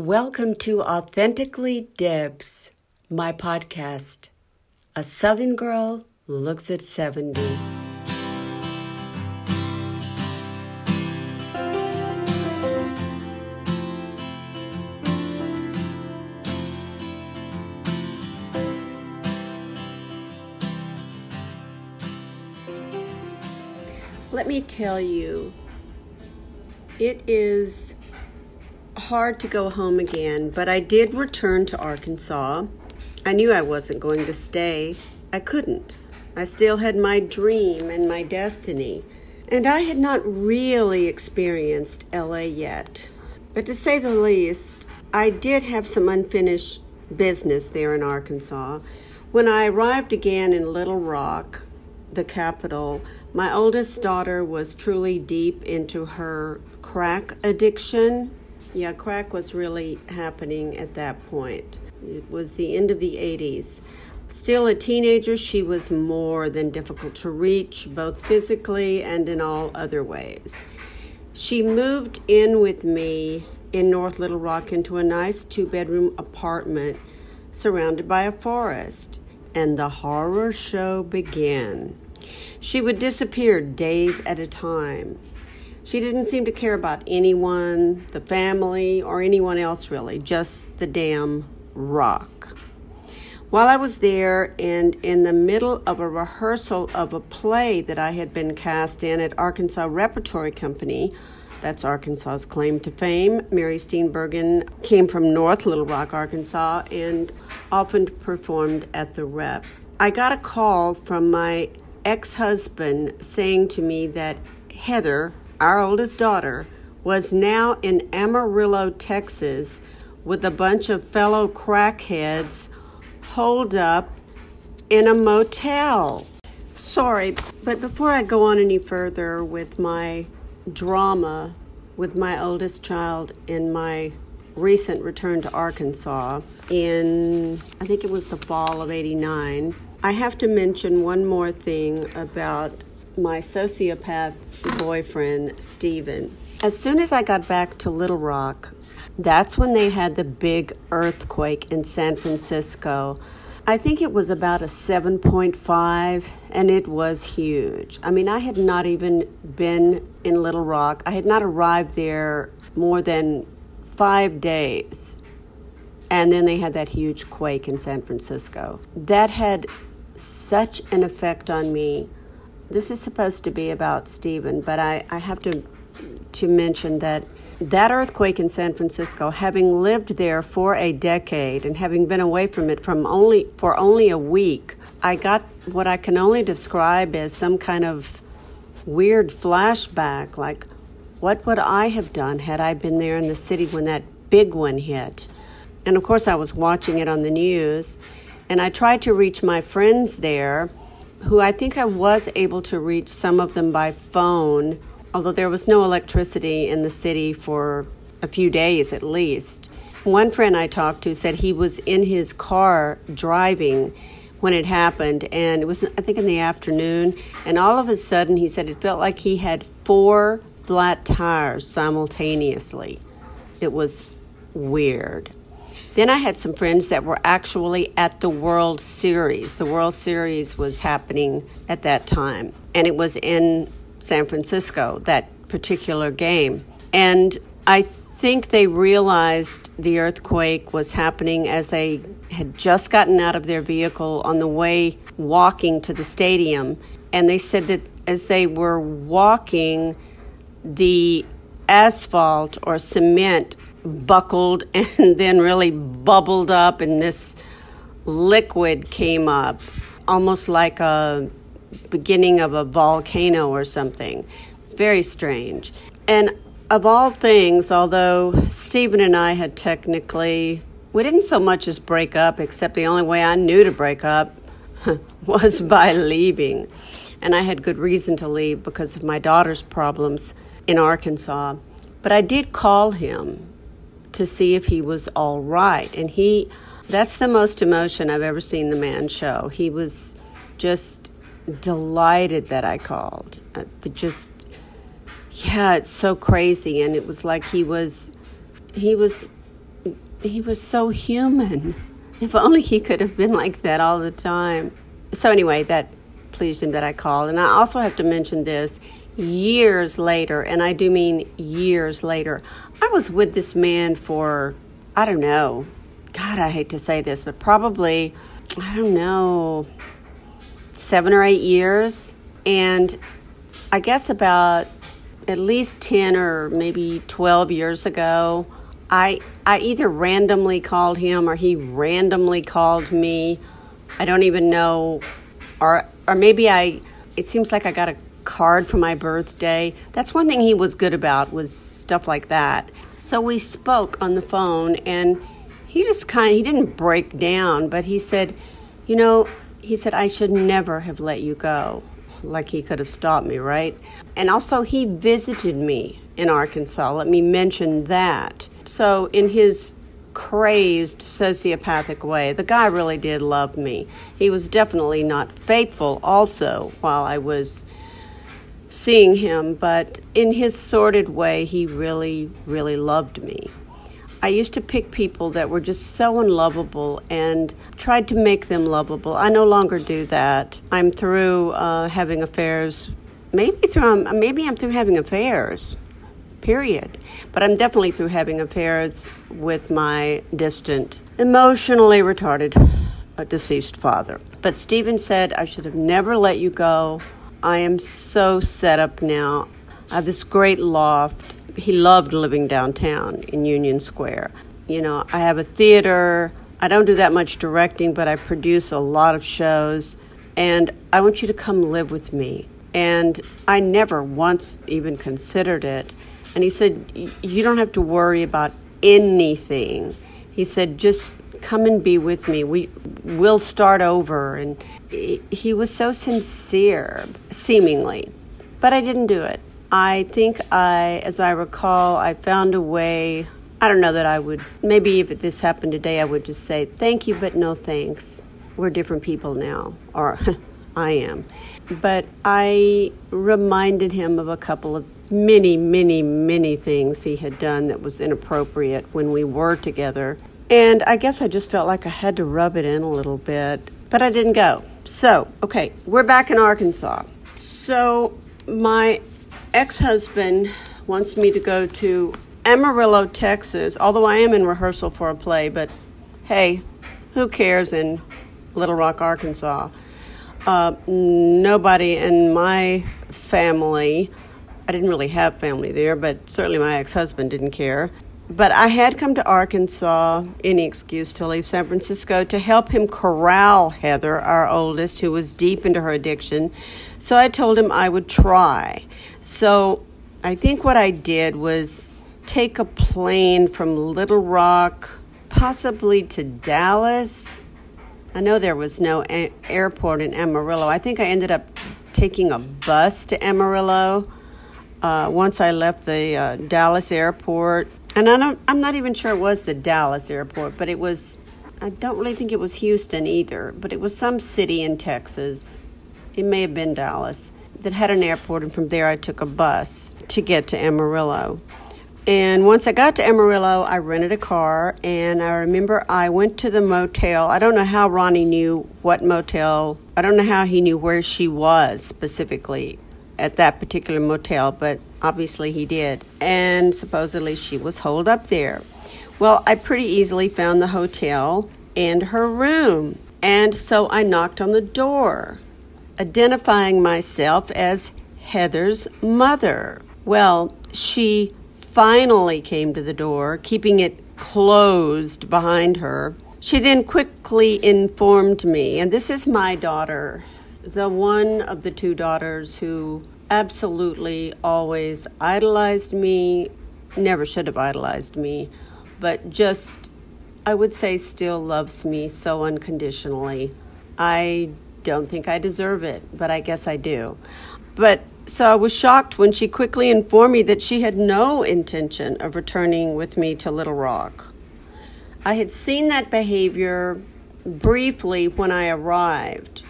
Welcome to Authentically Debz, my podcast. A Southern girl looks at 70. Let me tell you, it is hard to go home again, but I did return to Arkansas. I knew I wasn't going to stay. I couldn't. I still had my dream and my destiny. And I had not really experienced LA yet. But to say the least, I did have some unfinished business there in Arkansas. When I arrived again in Little Rock, the capital, my oldest daughter was truly deep into her crack addiction. Yeah, crack was really happening at that point. It was the end of the 80s. Still a teenager, she was more than difficult to reach, both physically and in all other ways. She moved in with me in North Little Rock into a nice 2-bedroom apartment surrounded by a forest, and the horror show began. She would disappear days at a time. She didn't seem to care about anyone, the family, or anyone else really, just the damn rock. While I was there and in the middle of a rehearsal of a play that I had been cast in at Arkansas Repertory Company, that's Arkansas's claim to fame. Mary Steenburgen came from North Little Rock, Arkansas, and often performed at the Rep. I got a call from my ex-husband saying to me that Heather, our oldest daughter, was now in Amarillo, Texas, with a bunch of fellow crackheads holed up in a motel. Sorry, but before I go on any further with my drama with my oldest child in my recent return to Arkansas in, I think it was the fall of '89, I have to mention one more thing about my sociopath boyfriend, Steven. As soon as I got back to Little Rock, that's when they had the big earthquake in San Francisco. I think it was about a 7.5, and it was huge. I mean, I had not even been in Little Rock. I had not arrived there more than 5 days. And then they had that huge quake in San Francisco. That had such an effect on me. This is supposed to be about Stephen, but I have to mention that earthquake in San Francisco, having lived there for a decade and having been away from it for only a week, I got what I can only describe as some kind of weird flashback, like what would I have done had I been there in the city when that big one hit? And of course I was watching it on the news, and I tried to reach my friends there, who I think I was able to reach some of them by phone, although there was no electricity in the city for a few days at least. One friend I talked to said he was in his car driving when it happened, and it was, I think, in the afternoon, and all of a sudden he said it felt like he had 4 flat tires simultaneously. It was weird. Then I had some friends that were actually at the World Series. The World Series was happening at that time, and it was in San Francisco, that particular game. And I think they realized the earthquake was happening as they had just gotten out of their vehicle on the way walking to the stadium. And they said that as they were walking, the asphalt or cement buckled and then really bubbled up, and this liquid came up, almost like a beginning of a volcano or something. It's very strange. And of all things, although Stephen and I had we didn't so much as break up, except the only way I knew to break up was by leaving. And I had good reason to leave because of my daughter's problems in Arkansas. But I did call him to see if he was all right. And that's the most emotion I've ever seen the man show. He was just delighted that I called. Yeah, it's so crazy. And it was like he was he was so human. If only he could have been like that all the time. So anyway, that pleased him that I called. And I also have to mention this. Years later, and I do mean years later, I was with this man for, I don't know, God, I hate to say this, but probably, I don't know, 7 or 8 years. And I guess about at least 10 or maybe 12 years ago, I either randomly called him or he randomly called me. I don't even know, or maybe it seems like I got a card for my birthday. That's one thing he was good about, was stuff like that. So we spoke on the phone, and he just he didn't break down, but he said, I should never have let you go. Like he could have stopped me, right? And also he visited me in Arkansas. Let me mention that. So in his crazed sociopathic way, the guy really did love me. He was definitely not faithful also while I was seeing him, but in his sordid way, he really, really loved me. I used to pick people that were just so unlovable and tried to make them lovable. I no longer do that. I'm through having affairs. Maybe I'm through having affairs, period. But I'm definitely through having affairs with my distant, emotionally retarded, deceased father. But Stephen said I should have never let you go. I am so set up now. I have this great loft. He loved living downtown in Union Square. I have a theater. I don't do that much directing, but I produce a lot of shows. And I want you to come live with me. And I never once even considered it. And he said, you don't have to worry about anything. He said, just come and be with me. We'll start over. And he was so sincere, seemingly. But I didn't do it. I think as I recall, I found a way. I don't know that I would, maybe if this happened today, I would just say, thank you, but no thanks. We're different people now, or I am. But I reminded him of a couple of many, many, many things he had done that was inappropriate when we were together. And I guess I just felt like I had to rub it in a little bit, but I didn't go. So, okay, we're back in Arkansas. So my ex-husband wants me to go to Amarillo, Texas, although I am in rehearsal for a play, but hey, who cares in Little Rock, Arkansas? Nobody in my family, I didn't really have family there, but certainly my ex-husband didn't care. But I had come to Arkansas, any excuse to leave San Francisco, to help him corral Heather, our oldest, who was deep into her addiction. So I told him I would try. So I think what I did was take a plane from Little Rock, possibly to Dallas. I know there was no airport in Amarillo. I think I ended up taking a bus to Amarillo once I left the Dallas airport. And I'm not even sure it was the Dallas airport, but I don't really think it was Houston either, but it was some city in Texas. It may have been Dallas that had an airport, and from there I took a bus to get to Amarillo. And once I got to Amarillo, I rented a car, and I remember I went to the motel. I don't know how Ronnie knew what motel. I don't know how he knew where she was specifically at that particular motel, but obviously he did. And supposedly she was holed up there. Well, I pretty easily found the hotel and her room. And so I knocked on the door, identifying myself as Heather's mother. Well, she finally came to the door, keeping it closed behind her. She then quickly informed me, and this is my daughter, the one of the two daughters who absolutely always idolized me, never should have idolized me, but just, I would say, still loves me so unconditionally. I don't think I deserve it, but I guess I do. But so I was shocked when she quickly informed me that she had no intention of returning with me to Little Rock. I had seen that behavior briefly when I arrived,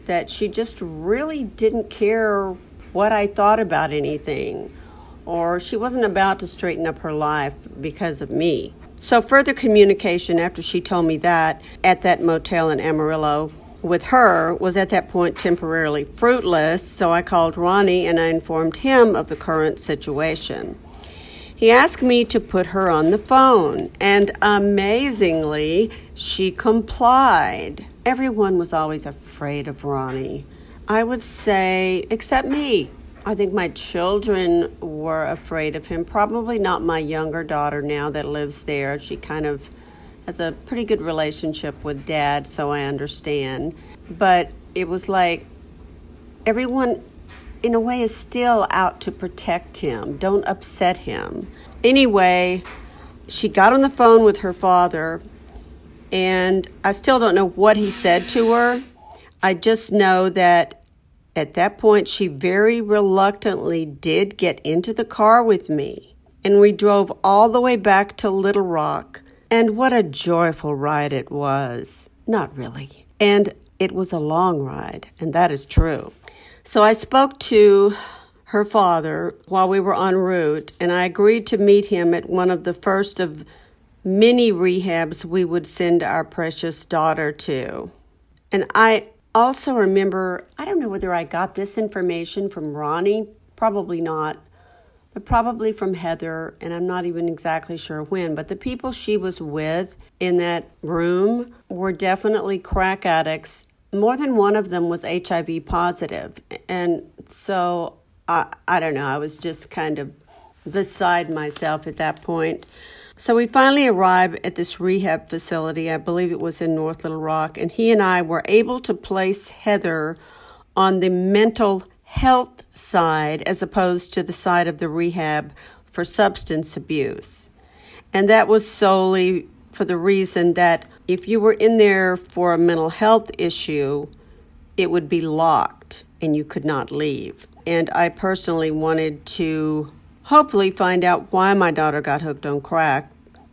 that she just really didn't care what I thought about anything, or she wasn't about to straighten up her life because of me. So further communication after she told me that at that motel in Amarillo with her was at that point temporarily fruitless, so I called Ronnie and I informed him of the current situation. He asked me to put her on the phone, and amazingly, she complied. Everyone was always afraid of Ronnie. I would say, except me. I think my children were afraid of him, probably not my younger daughter now that lives there. She kind of has a pretty good relationship with Dad, so I understand. But it was like everyone, in a way, is still out to protect him. Don't upset him. Anyway, she got on the phone with her father, and I still don't know what he said to her. I just know that at that point, she very reluctantly did get into the car with me, and we drove all the way back to Little Rock. And what a joyful ride it was. Not really. And it was a long ride, and that is true. So I spoke to her father while we were en route, and I agreed to meet him at one of the first of many rehabs we would send our precious daughter to. And I also remember, I don't know whether I got this information from Ronnie, probably not, but probably from Heather, and I'm not even exactly sure when, but the people she was with in that room were definitely crack addicts. More than one of them was HIV positive, and so I don't know, I was just kind of beside myself at that point. So we finally arrived at this rehab facility, I believe it was in North Little Rock, and he and I were able to place Heather on the mental health side as opposed to the side of the rehab for substance abuse. And that was solely for the reason that if you were in there for a mental health issue, it would be locked and you could not leave. And I personally wanted to hopefully find out why my daughter got hooked on crack,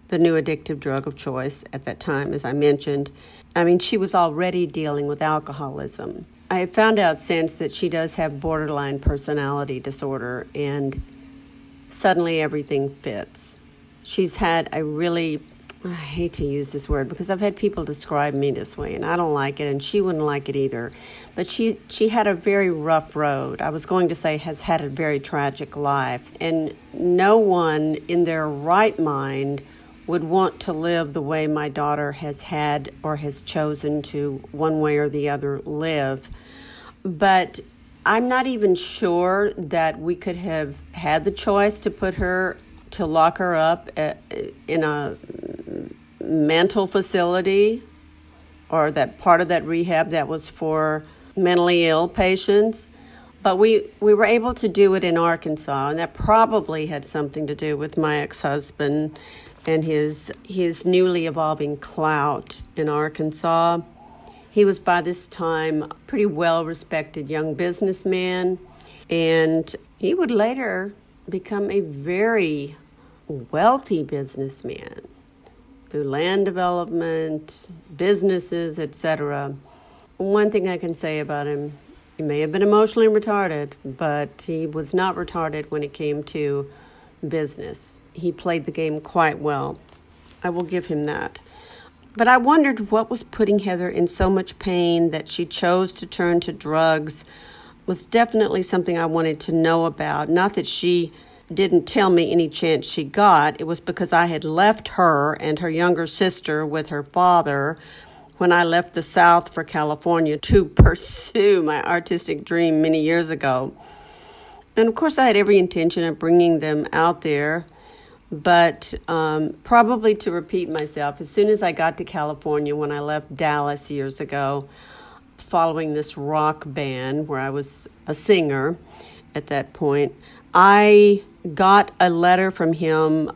the new addictive drug of choice at that time, as I mentioned. I mean, she was already dealing with alcoholism. I have found out since that she does have borderline personality disorder, and suddenly everything fits. She's had a really, I hate to use this word because I've had people describe me this way, and I don't like it, and she wouldn't like it either. But she had a very rough road. I was going to say has had a very tragic life, and no one in their right mind would want to live the way my daughter has had or has chosen to, one way or the other, live. But I'm not even sure that we could have had the choice to lock her up in a mental facility, or that part of that rehab that was for mentally ill patients. But we were able to do it in Arkansas, and that probably had something to do with my ex-husband and his newly evolving clout in Arkansas. He was by this time a pretty well-respected young businessman, and he would later become a very wealthy businessman through land development, businesses, etc. One thing I can say about him, he may have been emotionally retarded, but he was not retarded when it came to business. He played the game quite well. I will give him that. But I wondered what was putting Heather in so much pain that she chose to turn to drugs. Was definitely something I wanted to know about. Not that she didn't tell me any chance she got. It was because I had left her and her younger sister with her father when I left the South for California to pursue my artistic dream many years ago. And of course I had every intention of bringing them out there, but probably to repeat myself, as soon as I got to California when I left Dallas years ago, following this rock band where I was a singer at that point, I got a letter from him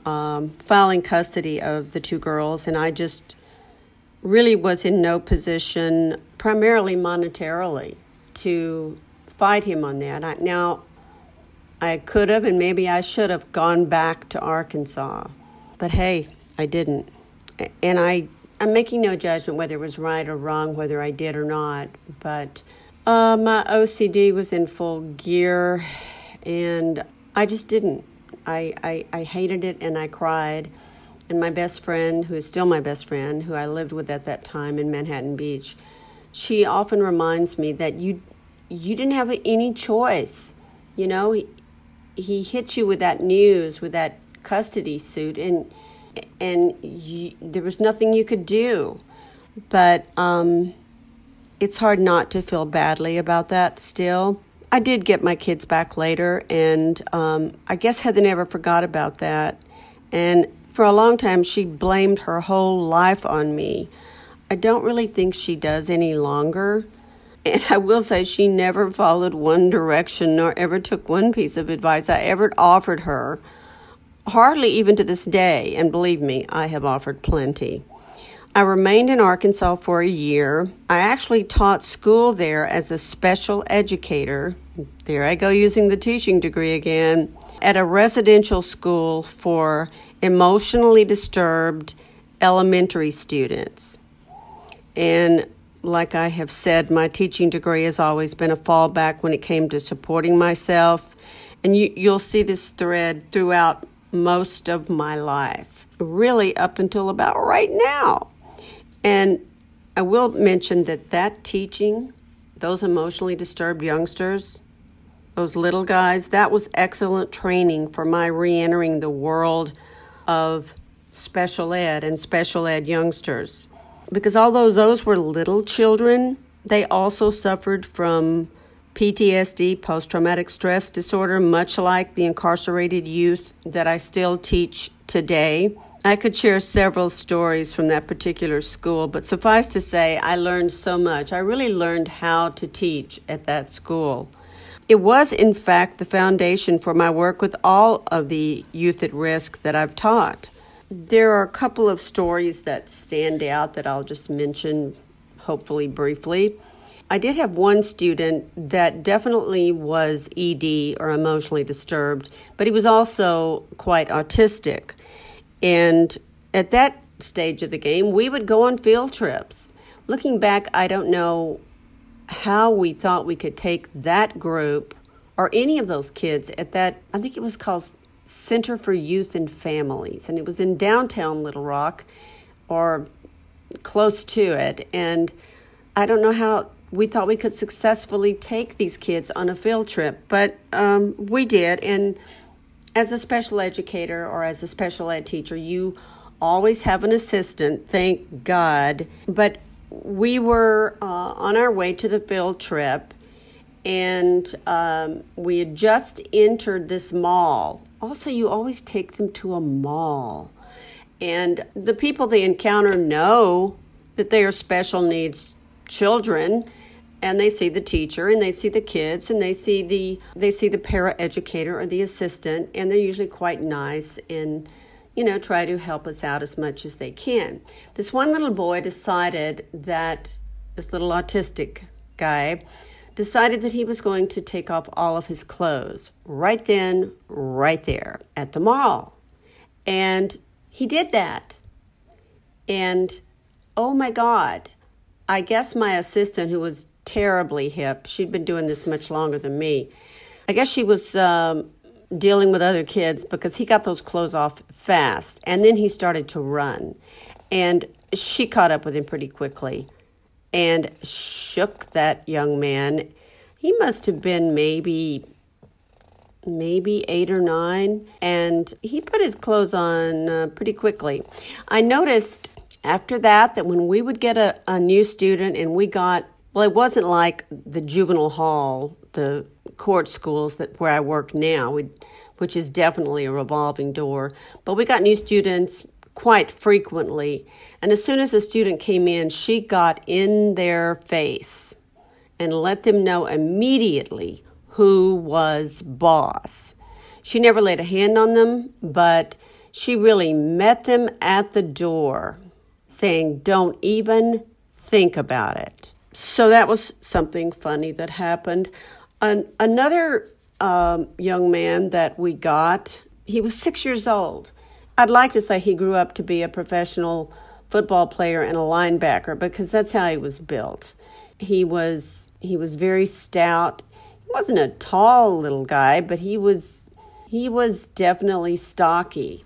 filing custody of the two girls, and I just really was in no position, primarily monetarily, to fight him on that. Now, I could have and maybe I should have gone back to Arkansas, but hey, I didn't. And I'm making no judgment whether it was right or wrong, whether I did or not, but my OCD was in full gear, and I just didn't. I hated it, and I cried. And my best friend, who is still my best friend, who I lived with at that time in Manhattan Beach, she often reminds me that you didn't have any choice. You know, he hit you with that news, with that custody suit, and there was nothing you could do. But it's hard not to feel badly about that still. I did get my kids back later, and I guess Heather never forgot about that. And for a long time, she blamed her whole life on me. I don't really think she does any longer. And I will say she never followed one direction nor ever took one piece of advice I ever offered her, hardly even to this day. And believe me, I have offered plenty. I remained in Arkansas for a year. I actually taught school there as a special educator. There I go using the teaching degree again, at a residential school for emotionally disturbed elementary students. And like I have said, my teaching degree has always been a fallback when it came to supporting myself. And you'll see this thread throughout most of my life, really up until about right now. And I will mention that teaching, those emotionally disturbed youngsters, those little guys, that was excellent training for my re-entering the world of special ed and special ed youngsters. Because although those were little children, they also suffered from PTSD, post-traumatic stress disorder, much like the incarcerated youth that I still teach today. I could share several stories from that particular school, but suffice to say, I learned so much. I really learned how to teach at that school. It was, in fact, the foundation for my work with all of the youth at risk that I've taught. There are a couple of stories that stand out that I'll just mention, hopefully briefly. I did have one student that definitely was ED, or emotionally disturbed, but he was also quite autistic. And at that stage of the game, we would go on field trips. Looking back, I don't know how we thought we could take that group or any of those kids at that, I think it was called Center for Youth and Families, and it was in downtown Little Rock or close to it. And I don't know how we thought we could successfully take these kids on a field trip, but we did. And as a special educator or as a special ed teacher, you always have an assistant, thank God. But we were on our way to the field trip, and we had just entered this mall. Also, you always take them to a mall. And the people they encounter know that they are special needs children, and they see the teacher, and they see the kids, and they see the paraeducator or the assistant, and they're usually quite nice and, try to help us out as much as they can. This one little boy decided that, this little autistic guy, decided that he was going to take off all of his clothes right then, right there at the mall. And he did that. And, oh my God, I guess my assistant, who was terribly hip, she'd been doing this much longer than me, I guess she was dealing with other kids, because he got those clothes off fast. And then he started to run. And she caught up with him pretty quickly and shook that young man. He must have been maybe 8 or 9, and he put his clothes on pretty quickly. I noticed after that when we would get a new student, and we got, well, it wasn't like the juvenile hall, the court schools where I work now, which is definitely a revolving door, but we got new students quite frequently. And as soon as a student came in, she got in their face and let them know immediately who was boss. She never laid a hand on them, but she really met them at the door, saying, "Don't even think about it." So that was something funny that happened. Another young man that we got, he was 6 years old. I'd like to say he grew up to be a professional football player and a linebacker, because that's how he was built. He was very stout. He wasn't a tall little guy, but he was definitely stocky.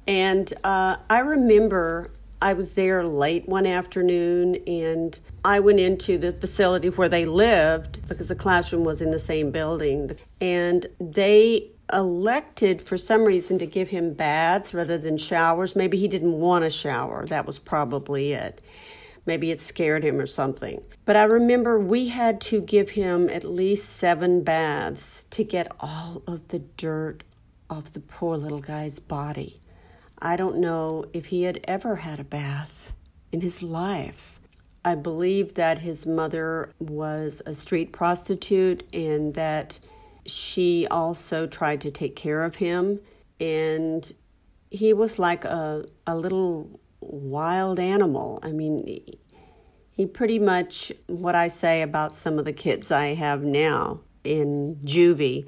And I remember I was there late one afternoon, and I went into the facility where they lived because the classroom was in the same building. And they elected, for some reason, to give him baths rather than showers. Maybe he didn't want a shower. That was probably it. Maybe it scared him or something. But I remember we had to give him at least 7 baths to get all of the dirt off the poor little guy's body. I don't know if he had ever had a bath in his life. I believe that his mother was a street prostitute and that she also tried to take care of him. And he was like a little wild animal. I mean, he pretty much, what I say about some of the kids I have now in juvie,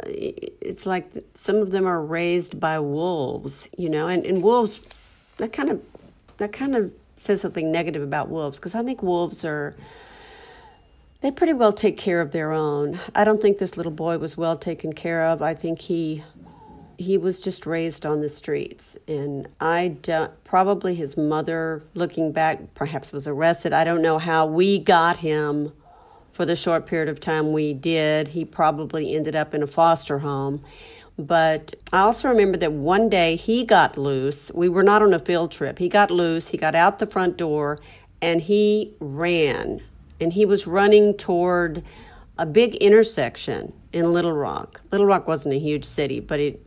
it's like some of them are raised by wolves, and wolves, that kind of says something negative about wolves, because I think wolves they pretty well take care of their own. I don't think this little boy was well taken care of. I think he was just raised on the streets, and probably his mother, looking back, perhaps was arrested. I don't know how we got him for the short period of time we did. He probably ended up in a foster home. But I also remember that one day he got loose. We were not on a field trip. He got loose. He got out the front door, and he ran. And he was running toward a big intersection in Little Rock. Little Rock wasn't a huge city, but it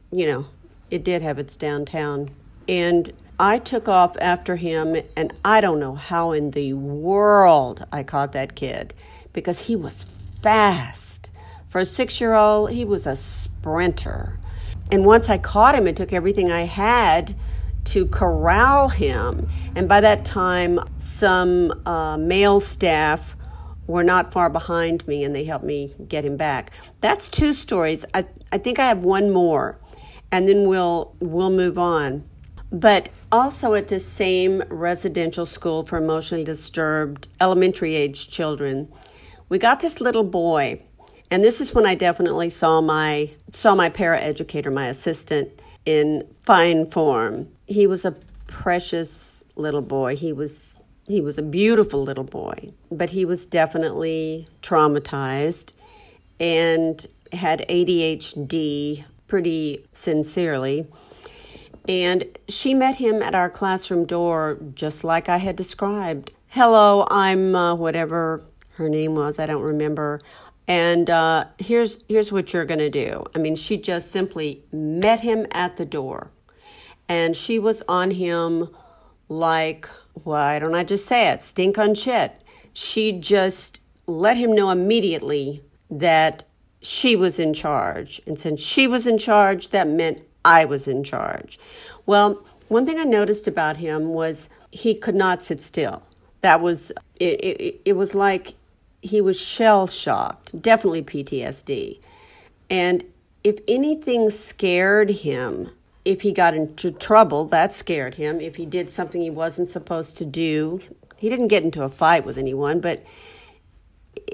did have its downtown. And I took off after him, and I don't know how in the world I caught that kid, because he was fast. For a 6-year-old, he was a sprinter. And once I caught him, it took everything I had to corral him. And by that time, some male staff were not far behind me, and they helped me get him back. That's 2 stories. I think I have one more, and then we'll move on. But also at this same residential school for emotionally disturbed elementary-age children, we got this little boy, and this is when I definitely saw my paraeducator, my assistant, in fine form. He was a precious little boy. He was a beautiful little boy, but he was definitely traumatized and had ADHD pretty sincerely. And she met him at our classroom door just like I had described. Hello, I'm whatever her name was, I don't remember. And here's what you're going to do. I mean, she just simply met him at the door. And she was on him like, why don't I just say it, stink on shit. She just let him know immediately that she was in charge. And since she was in charge, that meant I was in charge. Well, one thing I noticed about him was he could not sit still. That was, it was like he was shell-shocked, definitely PTSD. And if anything scared him, if he got into trouble, that scared him. If he did something he wasn't supposed to do, he didn't get into a fight with anyone, but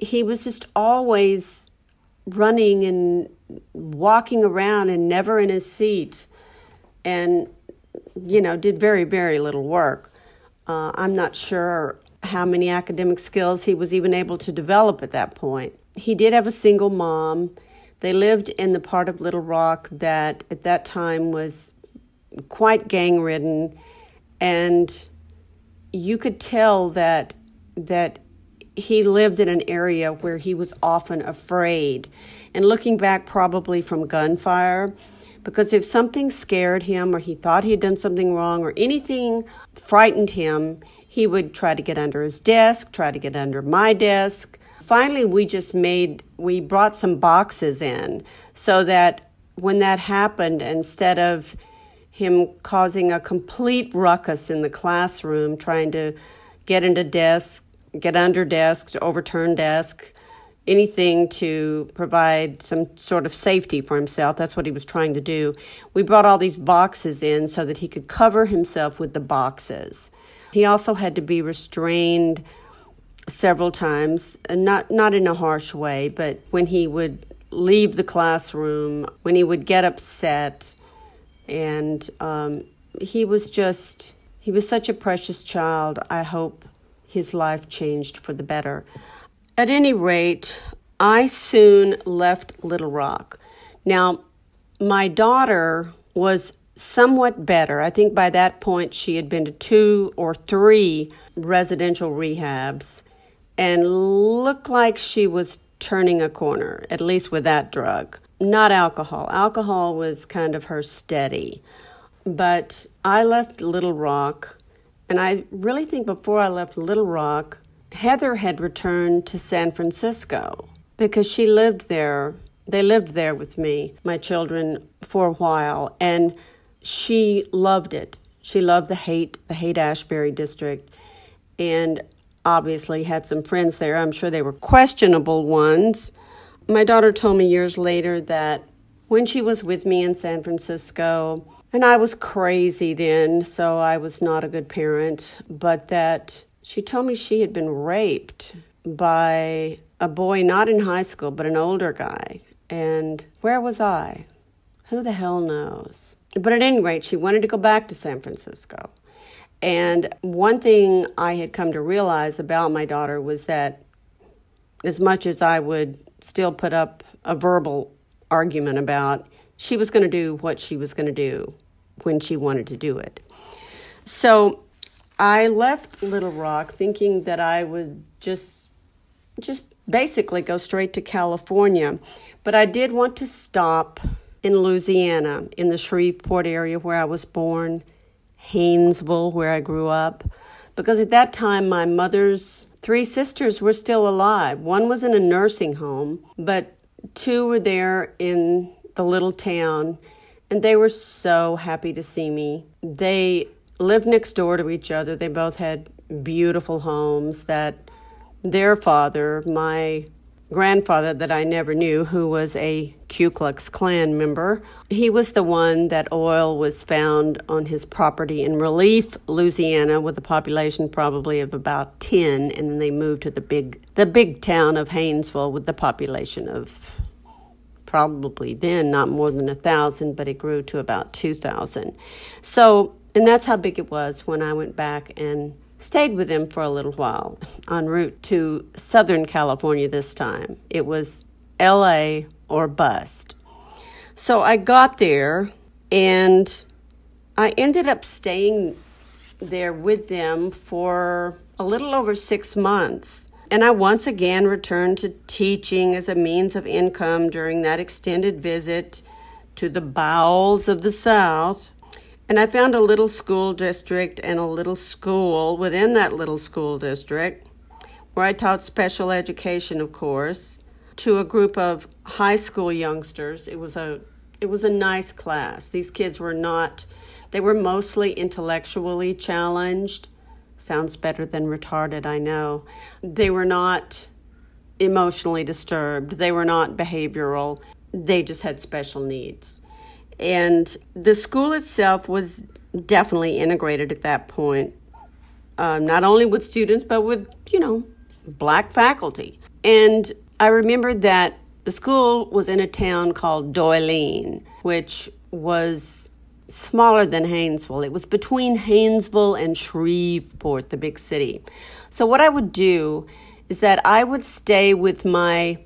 he was just always running and walking around and never in his seat, and, did very, very little work. I'm not sure how many academic skills he was even able to develop at that point. He did have a single mom. They lived in the part of Little Rock that at that time was quite gang-ridden, and you could tell that he lived in an area where he was often afraid. And looking back, probably from gunfire, because if something scared him or he thought he had done something wrong or anything frightened him, he would try to get under his desk, try to get under my desk. Finally, we brought some boxes in so that when that happened, instead of him causing a complete ruckus in the classroom, trying to get into desks, get under desks, overturn desks, anything to provide some sort of safety for himself. That's what he was trying to do. We brought all these boxes in so that he could cover himself with the boxes. He also had to be restrained several times, not in a harsh way, but when he would leave the classroom, when he would get upset, And he was such a precious child. I hope his life changed for the better. At any rate, I soon left Little Rock. Now, my daughter was somewhat better. I think by that point she had been to 2 or 3 residential rehabs and looked like she was turning a corner, at least with that drug. Not alcohol. Alcohol was kind of her steady. But I left Little Rock, and I really think before I left Little Rock, Heather had returned to San Francisco because she lived there. They lived there with me, my children, for a while, and she loved it. She loved the Haight-Ashbury district, and obviously had some friends there. I'm sure they were questionable ones. My daughter told me years later that when she was with me in San Francisco, and I was crazy then, so I was not a good parent, but that she told me she had been raped by a boy not in high school, but an older guy. And where was I? Who the hell knows? But at any rate, she wanted to go back to San Francisco. And one thing I had come to realize about my daughter was that as much as I would still put up a verbal argument about, she was going to do what she was going to do when she wanted to do it. So I left Little Rock thinking that I would just basically go straight to California. But I did want to stop in Louisiana, in the Shreveport area where I was born, Haynesville, where I grew up, because at that time my mother's 3 sisters were still alive. One was in a nursing home, but 2 were there in the little town, and they were so happy to see me. They lived next door to each other. They both had beautiful homes that their father, my grandfather that I never knew, who was a Ku Klux Klan member, he was the one that oil was found on his property in Relief, Louisiana, with a population probably of about 10, and then they moved to the big town of Haynesville with the population of probably then not more than 1,000, but it grew to about 2,000. So, and that's how big it was when I went back and stayed with them for a little while, en route to Southern California this time. It was L.A. or bust. So I got there, and I ended up staying there with them for a little over 6 months. And I once again returned to teaching as a means of income during that extended visit to the bowels of the South. And I found a little school district and a little school within that little school district where I taught special education, of course, to a group of high school youngsters. It was a nice class. These kids were mostly intellectually challenged. Sounds better than retarded, I know. They were not emotionally disturbed. They were not behavioral. They just had special needs. And the school itself was definitely integrated at that point, not only with students, but with, Black faculty. And I remember that the school was in a town called Doyline, which was smaller than Haynesville. It was between Haynesville and Shreveport, the big city. So what I would do is that I would stay with my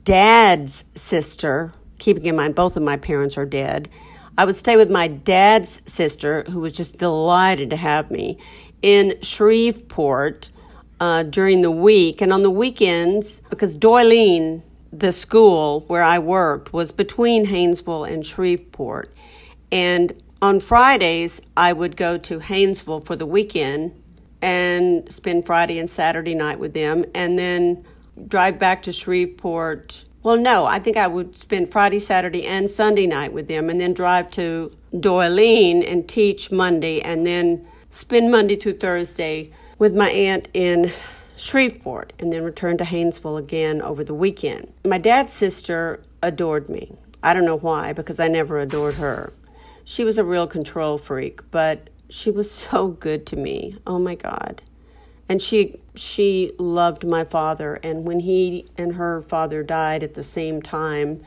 dad's sister. Keeping in mind, both of my parents are dead. I would stay with my dad's sister, who was just delighted to have me, in Shreveport during the week. And on the weekends, because Doyline, the school where I worked, was between Haynesville and Shreveport. And on Fridays, I would go to Haynesville for the weekend and spend Friday and Saturday night with them, and then drive back to Shreveport. Well, no, I think I would spend Friday, Saturday, and Sunday night with them, and then drive to Doyline and teach Monday, and then spend Monday through Thursday with my aunt in Shreveport, and then return to Haynesville again over the weekend. My dad's sister adored me. I don't know why, because I never adored her. She was a real control freak, but she was so good to me. Oh, my God. And she loved my father, and when he and her father died at the same time,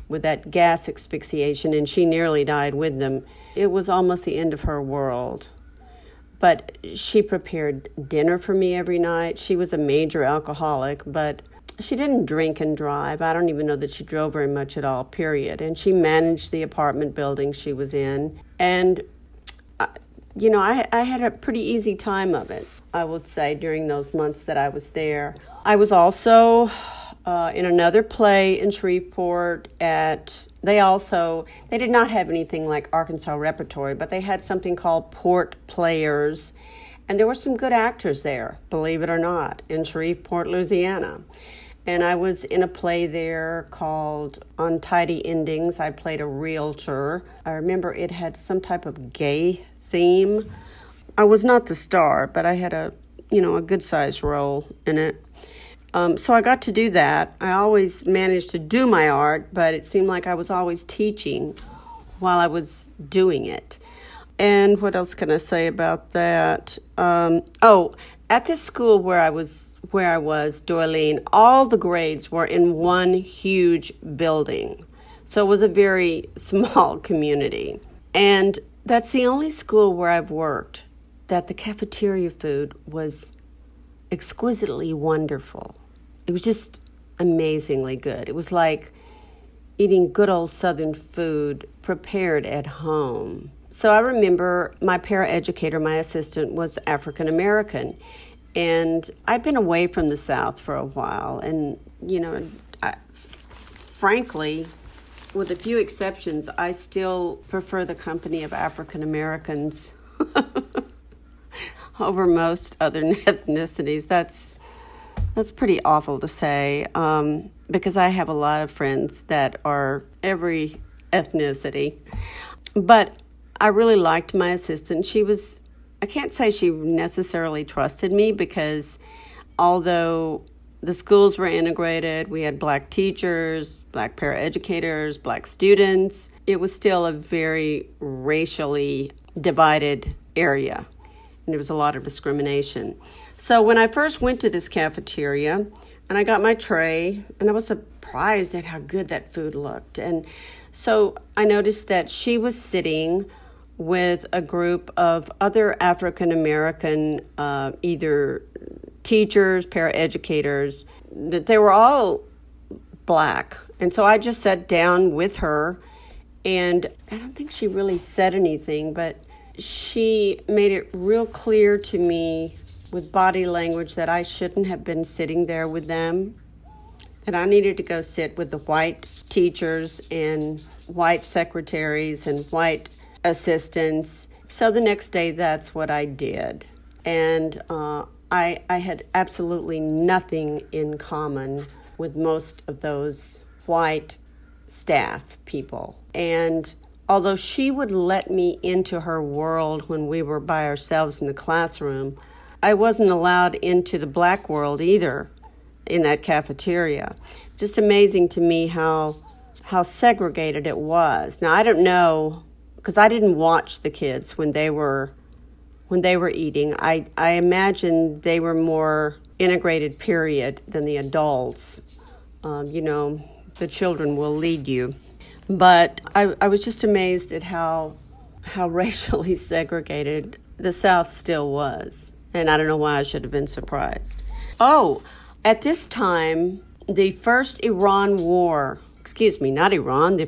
with that gas asphyxiation, and she nearly died with them. It was almost the end of her world. But she prepared dinner for me every night. She was a major alcoholic, but she didn't drink and drive. I don't even know that she drove very much at all, period. And she managed the apartment building she was in. And, I had a pretty easy time of it, I would say, during those months that I was there. I was also in another play in Shreveport they did not have anything like Arkansas Repertory, but they had something called Port Players. And there were some good actors there, believe it or not, in Shreveport, Louisiana. And I was in a play there called Untidy Endings. I played a realtor. I remember it had some type of gay theme. I was not the star, but I had a good-sized role in it. So I got to do that. I always managed to do my art, but it seemed like I was always teaching while I was doing it. And what else can I say about that? At this school where I was, Dorleen, all the grades were in one huge building. So it was a very small community. And that's the only school where I've worked that the cafeteria food was exquisitely wonderful. It was just amazingly good. It was like eating good old Southern food prepared at home. So I remember my paraeducator, my assistant, was African American. And I'd been away from the South for a while. And, frankly, with a few exceptions, I still prefer the company of African Americans over most other ethnicities. That's pretty awful to say, because I have a lot of friends that are every ethnicity. But I really liked my assistant. I can't say she necessarily trusted me, because although the schools were integrated, we had black teachers, black paraeducators, black students, it was still a very racially divided area, and there was a lot of discrimination. So when I first went to this cafeteria, and I got my tray, and I was surprised at how good that food looked. And so I noticed that she was sitting with a group of other African American, either teachers, paraeducators, that they were all black. And so I just sat down with her, and I don't think she really said anything, but she made it real clear to me with body language that I shouldn't have been sitting there with them, that I needed to go sit with the white teachers and white secretaries and white assistants. So the next day, that's what I did. And I had absolutely nothing in common with most of those white staff people. And although she would let me into her world when we were by ourselves in the classroom, I wasn't allowed into the black world either in that cafeteria. Just amazing to me how segregated it was. Now, I don't know, because I didn't watch the kids when they were eating. I imagine they were more integrated, period, than the adults. The children will lead you. But I was just amazed at how racially segregated the South still was. And I don't know why I should have been surprised. At this time, the first the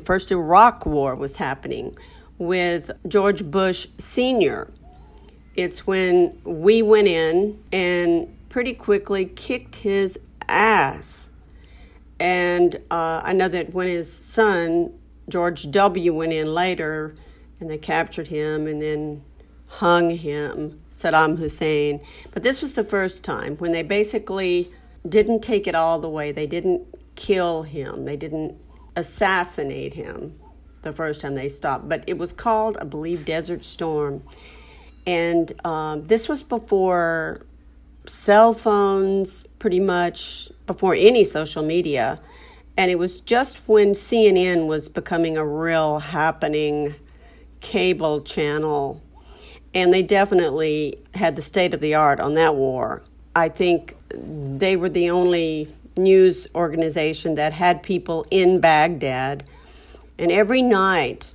first Iraq War was happening with George Bush Sr. It's when we went in and pretty quickly kicked his ass. And I know that when his son, George W., went in later, and they captured him and then hung him, Saddam Hussein. But this was the first time when they basically didn't take it all the way. They didn't kill him. They didn't assassinate him the first time they stopped. But it was called, I believe, Desert Storm. And this was before cell phones, pretty much before any social media. And it was just when CNN was becoming a real happening cable channel. And they definitely had the state of the art on that war. I think they were the only news organization that had people in Baghdad And every night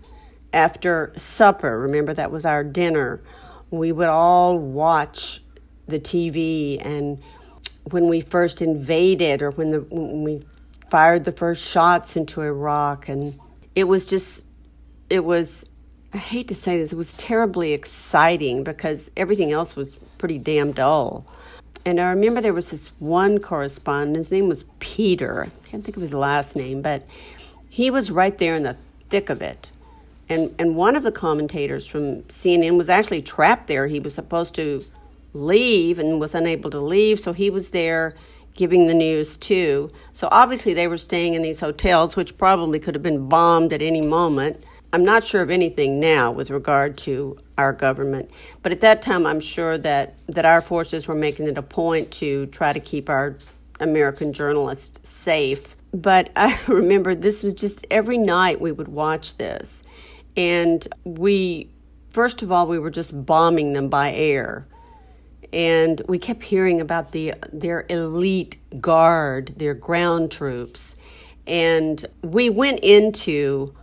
after supper, remember that was our dinner, we would all watch the TV. And when we first invaded, or when we fired the first shots into Iraq, and it was, I hate to say this, it was terribly exciting because everything else was pretty damn dull. And I remember there was this one correspondent, his name was Peter, I can't think of his last name, but he was right there in the thick of it. And one of the commentators from CNN was actually trapped there. He was supposed to leave and was unable to leave, so he was there giving the news too. So obviously they were staying in these hotels, which probably could have been bombed at any moment. I'm not sure of anything now with regard to our government, but at that time I'm sure that our forces were making it a point to try to keep our American journalists safe. But I remember this was just every night we would watch this. And first of all, we were just bombing them by air. And we kept hearing about their elite guard, their ground troops. And we went into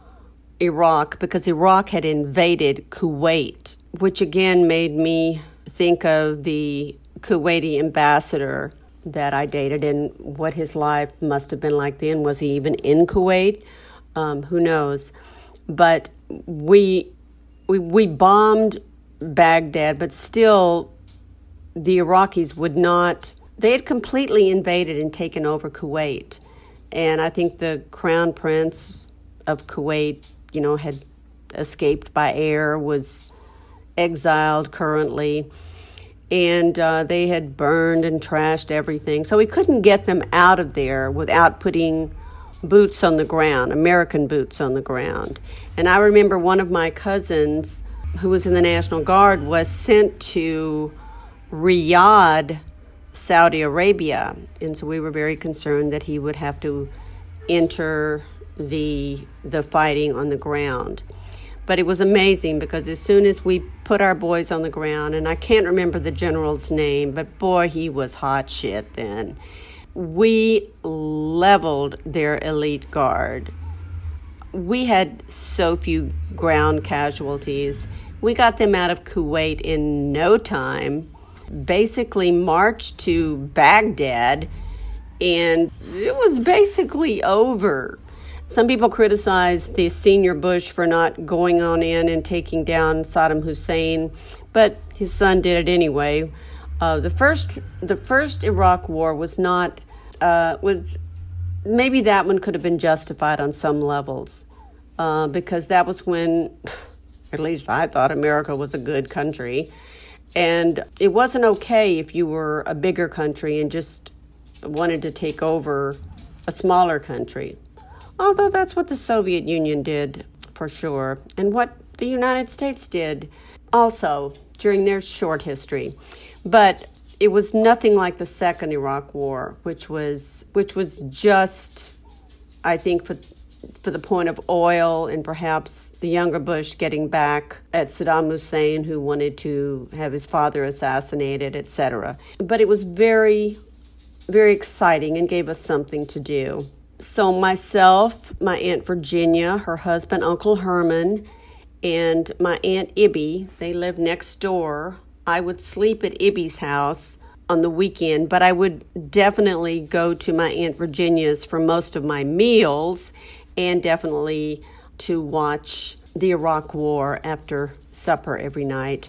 Iraq because Iraq had invaded Kuwait, which again made me think of the Kuwaiti ambassador that I dated and what his life must have been like then. Was he even in Kuwait? Who knows? But we bombed Baghdad, but still the Iraqis would not. They had completely invaded and taken over Kuwait. And I think the Crown Prince of Kuwait, had escaped by air, was exiled currently. And they had burned and trashed everything. So we couldn't get them out of there without putting boots on the ground, American boots on the ground. And I remember one of my cousins who was in the National Guard was sent to Riyadh, Saudi Arabia. And so we were very concerned that he would have to enter the fighting on the ground. But it was amazing because as soon as we put our boys on the ground, and I can't remember the general's name, but boy, he was hot shit then. We leveled their elite guard. We had so few ground casualties. We got them out of Kuwait in no time, basically marched to Baghdad, and it was basically over. Some people criticize the senior Bush for not going on in and taking down Saddam Hussein, but his son did it anyway. The first Iraq war was not, maybe that one could have been justified on some levels, because that was when, at least I thought, America was a good country. And it wasn't okay if you were a bigger country and just wanted to take over a smaller country. Although that's what the Soviet Union did, for sure, and what the United States did also during their short history. But it was nothing like the Second Iraq War, which was just, I think, for the point of oil and perhaps the younger Bush getting back at Saddam Hussein, who wanted to have his father assassinated, etc. But it was very, very exciting and gave us something to do. So myself, my Aunt Virginia, her husband, Uncle Herman, and my Aunt Ibby, they lived next door. I would sleep at Ibby's house on the weekend, but I would definitely go to my Aunt Virginia's for most of my meals and definitely to watch the Iraq War after supper every night.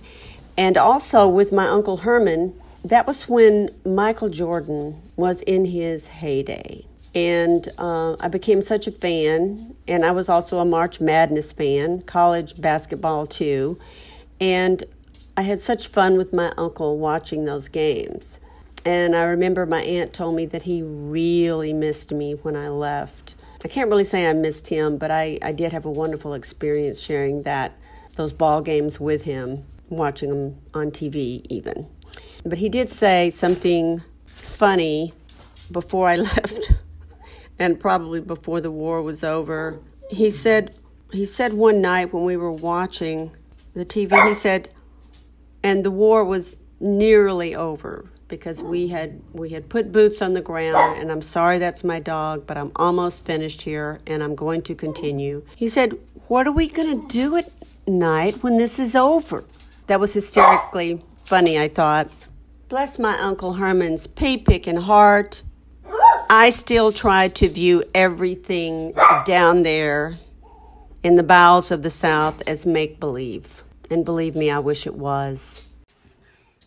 And also with my Uncle Herman, that was when Michael Jordan was in his heyday. And I became such a fan, and I was also a March Madness fan, college basketball too, and I had such fun with my uncle watching those games. And I remember my aunt told me that he really missed me when I left. I can't really say I missed him, but I did have a wonderful experience sharing those ball games with him, watching them on TV even. But he did say something funny before I left. And probably before the war was over. He said one night when we were watching the TV, he said, and the war was nearly over because we had put boots on the ground, and I'm sorry that's my dog, but I'm almost finished here and I'm going to continue. He said, "What are we going to do at night when this is over?" That was hysterically funny, I thought. Bless my Uncle Herman's pea-picking heart. I still try to view everything down there in the bowels of the South as make-believe. And believe me, I wish it was.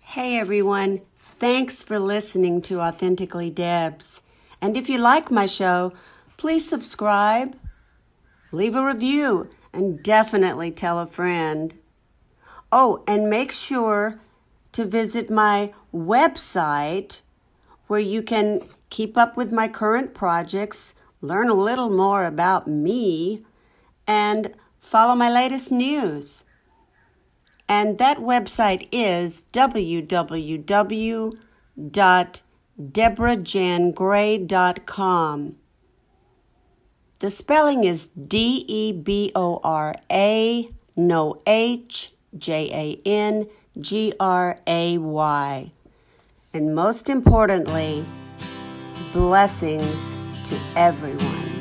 Hey everyone, thanks for listening to Authentically Debz. And if you like my show, please subscribe, leave a review, and definitely tell a friend. Oh, and make sure to visit my website where you can keep up with my current projects, learn a little more about me, and follow my latest news. And that website is www.deborahjangray.com. The spelling is Debora, no H, Jangray. And most importantly, blessings to everyone.